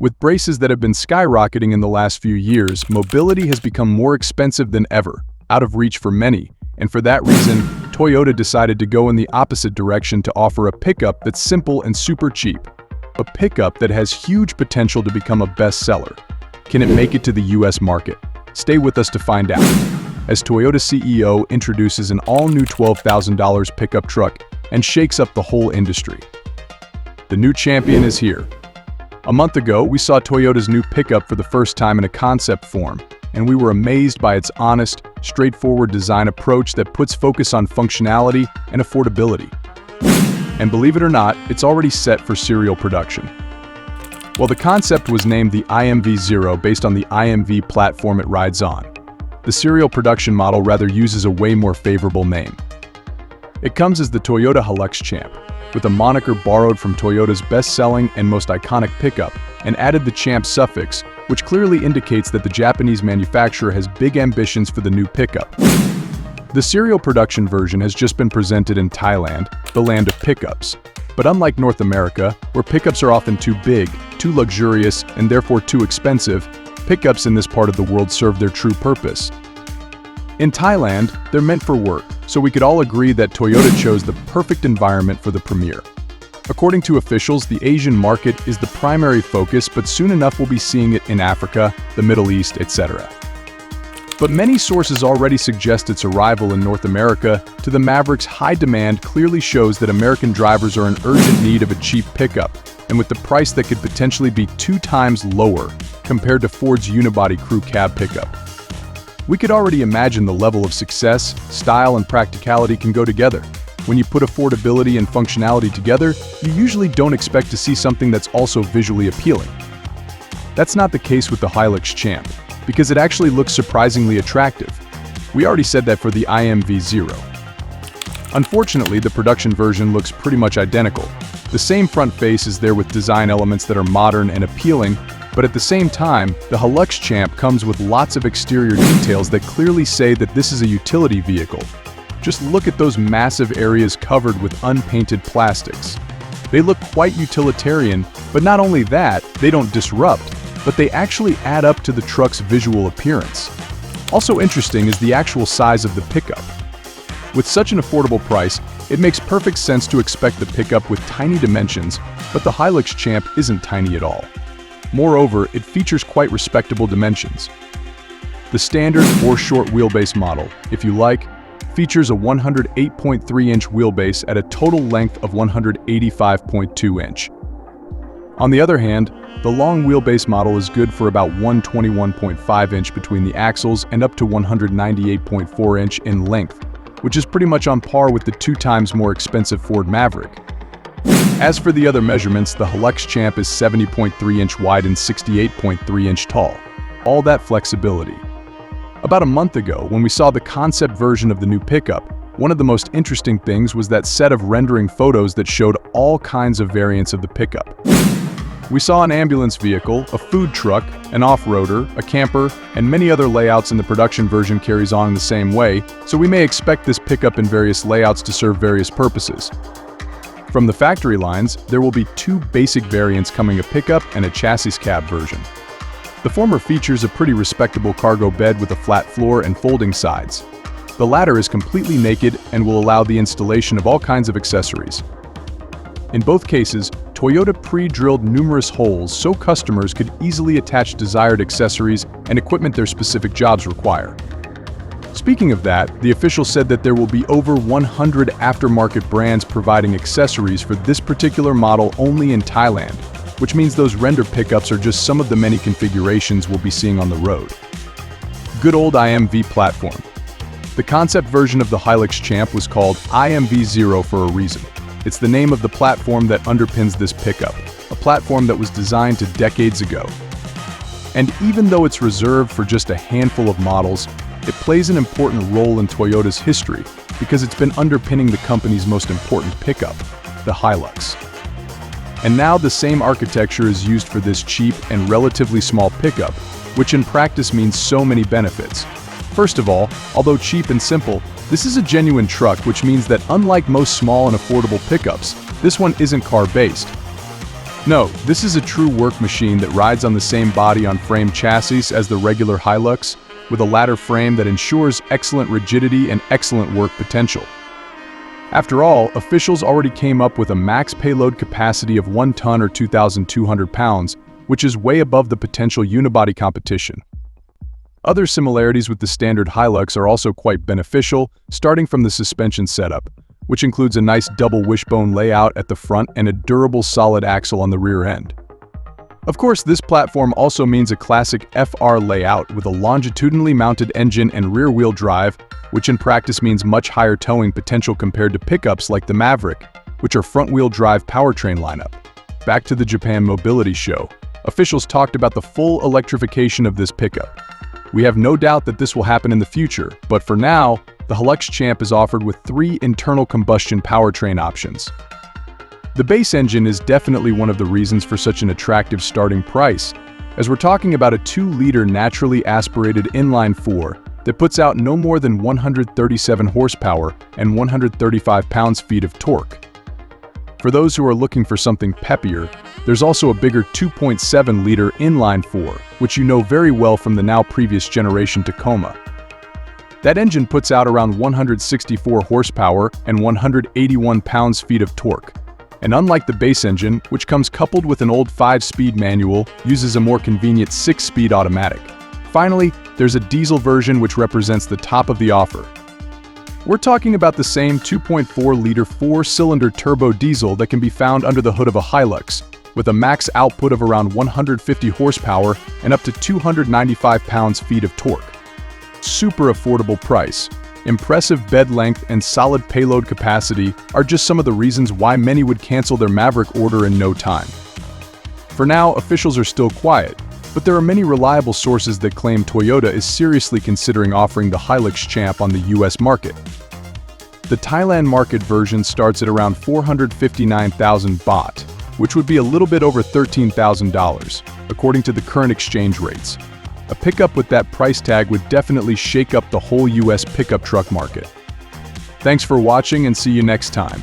With prices that have been skyrocketing in the last few years, mobility has become more expensive than ever, out of reach for many, and for that reason, Toyota decided to go in the opposite direction to offer a pickup that's simple and super cheap. A pickup that has huge potential to become a bestseller. Can it make it to the US market? Stay with us to find out, as Toyota CEO introduces an all-new $12,000 pickup truck and shakes up the whole industry. The new champion is here. A month ago, we saw Toyota's new pickup for the first time in a concept form, and we were amazed by its honest, straightforward design approach that puts focus on functionality and affordability. And believe it or not, it's already set for serial production. While the concept was named the IMV0 based on the IMV platform it rides on, the serial production model rather uses a way more favorable name. It comes as the Toyota Hilux Champ, with a moniker borrowed from Toyota's best-selling and most iconic pickup, and added the Champ suffix, which clearly indicates that the Japanese manufacturer has big ambitions for the new pickup. The serial production version has just been presented in Thailand, the land of pickups. But unlike North America, where pickups are often too big, too luxurious, and therefore too expensive, pickups in this part of the world serve their true purpose. In Thailand, they're meant for work, so we could all agree that Toyota chose the perfect environment for the premiere. According to officials, the Asian market is the primary focus, but soon enough we'll be seeing it in Africa, the Middle East, etc. But many sources already suggest its arrival in North America to the Maverick's high demand clearly shows that American drivers are in urgent need of a cheap pickup, and with the price that could potentially be 2 times lower compared to Ford's unibody crew cab pickup. We could already imagine the level of success, style, and practicality can go together. When you put affordability and functionality together, you usually don't expect to see something that's also visually appealing. That's not the case with the Hilux Champ, because it actually looks surprisingly attractive. We already said that for the IMV0. Unfortunately, the production version looks pretty much identical. The same front face is there with design elements that are modern and appealing, but at the same time, the Hilux Champ comes with lots of exterior details that clearly say that this is a utility vehicle. Just look at those massive areas covered with unpainted plastics. They look quite utilitarian, but not only that, they don't disrupt, but they actually add up to the truck's visual appearance. Also interesting is the actual size of the pickup. With such an affordable price, it makes perfect sense to expect the pickup with tiny dimensions, but the Hilux Champ isn't tiny at all. Moreover, it features quite respectable dimensions. The standard or short wheelbase model, if you like, features a 108.3-inch wheelbase at a total length of 185.2-inch. On the other hand, the long wheelbase model is good for about 121.5-inch between the axles and up to 198.4-inch in length, which is pretty much on par with the 2 times more expensive Ford Maverick. As for the other measurements, the Hilux Champ is 70.3-inch wide and 68.3-inch tall. All that flexibility. About a month ago, when we saw the concept version of the new pickup, one of the most interesting things was that set of rendering photos that showed all kinds of variants of the pickup. We saw an ambulance vehicle, a food truck, an off-roader, a camper, and many other layouts, and the production version carries on in the same way, so we may expect this pickup in various layouts to serve various purposes. From the factory lines, there will be 2 basic variants coming: a pickup and a chassis cab version. The former features a pretty respectable cargo bed with a flat floor and folding sides. The latter is completely naked and will allow the installation of all kinds of accessories. In both cases, Toyota pre-drilled numerous holes so customers could easily attach desired accessories and equipment their specific jobs require. Speaking of that, the official said that there will be over 100 aftermarket brands providing accessories for this particular model only in Thailand, which means those render pickups are just some of the many configurations we'll be seeing on the road. Good old IMV platform. The concept version of the Hilux Champ was called IMV0 for a reason. It's the name of the platform that underpins this pickup, a platform that was designed decades ago. And even though it's reserved for just a handful of models, it plays an important role in Toyota's history because it's been underpinning the company's most important pickup, the Hilux. And now the same architecture is used for this cheap and relatively small pickup, which in practice means so many benefits. First of all, although cheap and simple, this is a genuine truck, which means that unlike most small and affordable pickups, this one isn't car-based. No, this is a true work machine that rides on the same body-on-frame chassis as the regular Hilux, with a ladder frame that ensures excellent rigidity and excellent work potential. After all, officials already came up with a max payload capacity of 1 ton or 2,200 pounds, which is way above the potential unibody competition. Other similarities with the standard Hilux are also quite beneficial, starting from the suspension setup, which includes a nice double wishbone layout at the front and a durable solid axle on the rear end. Of course, this platform also means a classic FR layout with a longitudinally mounted engine and rear-wheel drive, which in practice means much higher towing potential compared to pickups like the Maverick, which are front-wheel drive powertrain lineup. Back to the Japan Mobility Show, officials talked about the full electrification of this pickup. We have no doubt that this will happen in the future, but for now, the Hilux Champ is offered with 3 internal combustion powertrain options. The base engine is definitely one of the reasons for such an attractive starting price, as we're talking about a 2-liter naturally aspirated inline-4 that puts out no more than 137 horsepower and 135 pounds-feet of torque. For those who are looking for something peppier, there's also a bigger 2.7-liter inline-4, which you know very well from the now previous generation Tacoma. That engine puts out around 164 horsepower and 181 pounds-feet of torque. And unlike the base engine, which comes coupled with an old 5-speed manual, uses a more convenient 6-speed automatic. Finally, there's a diesel version which represents the top of the offer. We're talking about the same 2.4-liter 4-cylinder turbo diesel that can be found under the hood of a Hilux, with a max output of around 150 horsepower and up to 295 pounds-feet of torque. Super affordable price, impressive bed length, and solid payload capacity are just some of the reasons why many would cancel their Maverick order in no time. For now, officials are still quiet, but there are many reliable sources that claim Toyota is seriously considering offering the Hilux Champ on the US market. The Thailand market version starts at around 459,000 baht, which would be a little bit over $13,000, according to the current exchange rates. A pickup with that price tag would definitely shake up the whole US pickup truck market. Thanks for watching and see you next time.